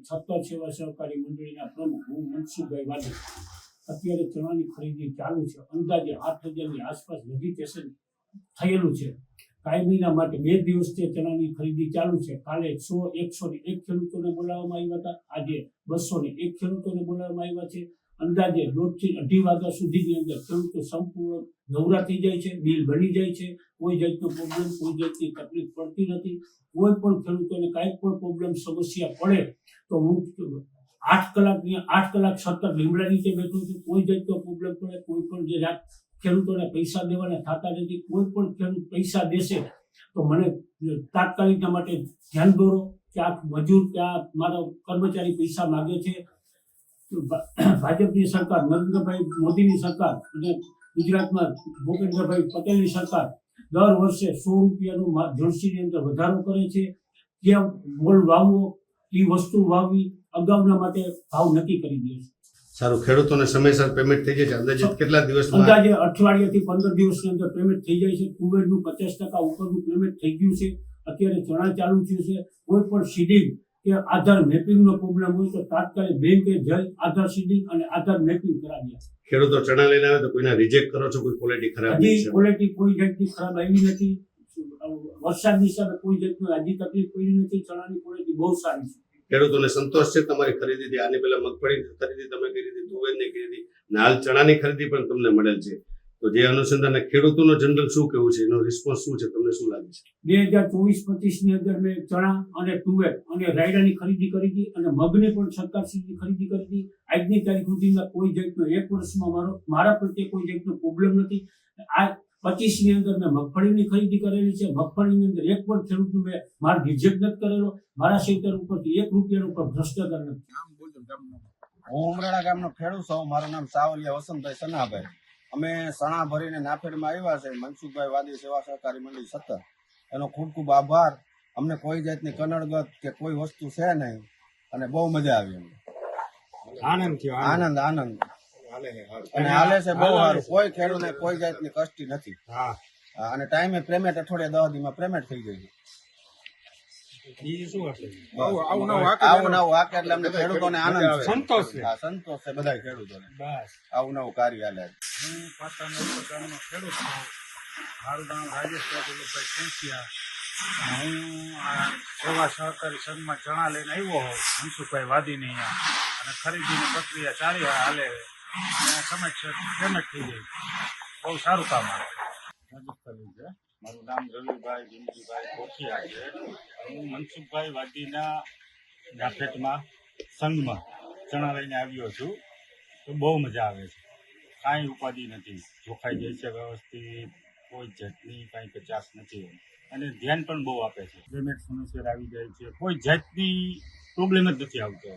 છત્તર સેવા સહકારી મંડળીના પ્રમુખ હું મનસુખભાઈ વાદી અત્યારે ચણાની ખરીદી ચાલુ છે. અંદાજે 8,000ની આસપાસ રજીસ્ટ્રેશન થયેલું છે. કાયમીના માટે 2 દિવસથી ચણાની ખરીદી ચાલુ છે. કાલે 101 ખેડૂતોને બોલાવવામાં આવ્યા હતા. આજે 201 ખેડૂતોને બોલાવવામાં આવ્યા છે. અંદાજે 1.5 થી 2.5 વાગ્યા સુધીની અંદર ખેડૂતો સંપૂર્ણ નવરા થઈ જાય છે, બિલ બની જાય છે. કોઈ જાતનો પ્રોબ્લેમ, કોઈ જાતની તકલીફ પડતી નથી. કોઈ પણ ખેડૂતોને કાંઈ પણ પ્રોબ્લેમ સમસ્યા પડે તો હું 8 કલાક સતત લીમડા નીચે બેઠું છું. કોઈ જાતનો પ્રોબ્લેમ પડે, કોઈ પણ જે ખેડૂતોને પૈસા દેવાના થતા નથી, કોઈ પણ ખેડૂત પૈસા દેશે તો મને તાત્કાલિકના માટે ધ્યાન દોરો કે આ મજૂર કે આ મારો કર્મચારી પૈસા માગે છે. ભાજપની સરકાર, નરેન્દ્રભાઈ મોદીની સરકાર અને ગુજરાતમાં ભૂપેન્દ્રભાઈ પટેલની સરકાર દર વર્ષે 100 રૂપિયાનું જણસીની અંદર વધારો કરે છે. ત્યાં મોલ વાવવો, એ વસ્તુ વાવવી, અગાઉના માટે ભાવ નક્કી કરી દે છે. સારું, ખેડૂતોને સમયસર પેમેન્ટ થઈ જાય છે. અંદાજે કેટલા દિવસમાં? અંદાજે અઠવાડિયાથી 15 દિવસની અંદર પેમેન્ટ થઈ જાય છે. તુવેરનું 50% ઉપરનું પેમેન્ટ થઈ ગયું છે. અત્યારે ચણા ચાલુ થયું છે. કોઈ પણ સીડિંગ કે આધાર મેપિંગનો પ્રોબ્લેમ હોય તો તાત્કાલિક બેંકે જઈ આધાર સીડિંગ અને આધાર મેપિંગ કરાવી. ખેડૂતો ચણા લઈને આવે તો કોઈના રિજેક્ટ કરો છો? કોઈ ક્વોલિટી ખરાબ? હજી ક્વોલિટી કોઈ જાતની ખરાબ આવી નથી. વરસાદની હિસાબે કોઈ જાતની હજી તકલીફ પડી નથી. ચણાની ક્વોલિટી બહુ સારી છે. ખેડૂતોને સંતોષ છે તમારી ખરીદીથી? આની પહેલા મગફળી ખરીદી તમે કરી હતી, તુવેરની ખરીદી, અને હાલ ચણાની ખરીદી પણ તમને મળેલ છે. તો જે અનુસંધાને ખેડૂતોનો જનરલ શું કહેવું છે, એનો રિસ્પોન્સ શું છે, તમને શું લાગે છે? 2024-25 ની અંદર મેં ચણા અને તુવેર અને રાયડાની ખરીદી કરી હતી અને મગની પણ સરકારશ્રીની ખરીદી કરી હતી. આજની તારીખ સુધીમાં કોઈ જાતનો 1 વર્ષમાં મારા પ્રત્યે કોઈ જાતનો પ્રોબ્લેમ નથી. આ 25 ની અંદર મેં મગફળીની ખરીદી કરેલી છે. મગફળીની અંદર એક પણ ખેડૂતનું મેં માલ રિજેક્ટ નથી કરેલો. મારા સેક્ટર ઉપરથી 1 રૂપિયાનો પણ ભ્રષ્ટાચાર નથી. હું ઉમરાળા ગામનો ખેડૂત છું. મારું નામ સાવલિયા વસંતભાઈ સનાભાઈ. અમે ચણા ભરીને નાફેડમાં આવ્યા છે. મનસુખભાઈ વાદી સેવા સહકારી મંડળી 17. એનો ખૂબ ખૂબ આભાર. અમને કોઈ જાતની કનડગત કે કોઈ વસ્તુ છે નહીં અને બહુ મજા આવી. આનંદ અને હાલે છે બહુ સારું. કોઈ ખેડૂતને કોઈ જાતની કષ્ટી નથી. અને ટાઈમે પેમેન્ટ અઠવાડિયા 10 દીમાં પેમેન્ટ થઈ ગઈ. આવું નવું વાકે એટલે અમને ખેડૂતોને આનંદ છે, સંતોષ છે બધા ખેડૂતોને. આવું નવું કાર્ય હાલે. હું પાટાનો ગામનો ખેડૂત છું. મારું નામ રાજેશ પંચિયા. હું આ સેવા સહકારી સંઘમાં ચણા લઈને આવ્યો હોઉં મનસુખભાઈ વાદીની અહીંયા, અને ખરીદીની પ્રક્રિયા સારી હાલે અને સમયસર પેમેન્ટ થઈ જાય. બહુ સારું કામ આવે. રાજસ્થાની છે. મારું નામ રવિભાઈ ભીમજીભાઈ કોઠિયા છે. હું મનસુખભાઈ વાદીના નાફેટમાં સંઘમાં ચણા લઈને આવ્યો છું. તો બહુ મજા આવે છે. કાંઈ ઉપાધિ નથી. જોખાઈ જાય છે વ્યવસ્થિત. કોઈ જાતની કાંઈ કચાશ નથી. અને ધ્યાન પણ બહુ આપે છે. પેમેન્ટ સમયસર આવી જાય છે. કોઈ જાતની પ્રોબ્લેમ જ નથી આવતો.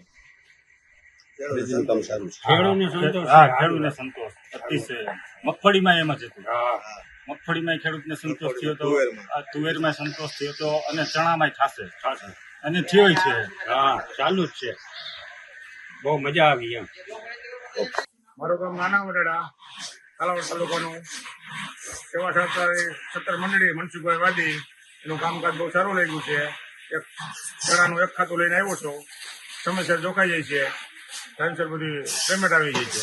ખેડૂતને સંતોષ અતિશય. મગફળીમાં એમ જ હતું. મગફળીમાં ખેડૂતને સંતોષ થયો તો, તુવેરમાં સંતોષ થયો તો, અને ચણામાં થશે અને થયો છે. ચાલુ જ છે. બહુ મજા આવી એમ. મારું ગામ નાના વડેડા, કાલાવડ તાલુકાનું સેવા સહકારી 17 મંડળી મનસુખભાઈ વાદી. એનું કામકાજ બહુ સારું લાગ્યું છે. એક ચણાનું 1 ખાતું લઈને આવ્યો છું. સમયસર જોખાઈ જાય છે. ટાઈમસર બધી પેમેન્ટ આવી જાય છે.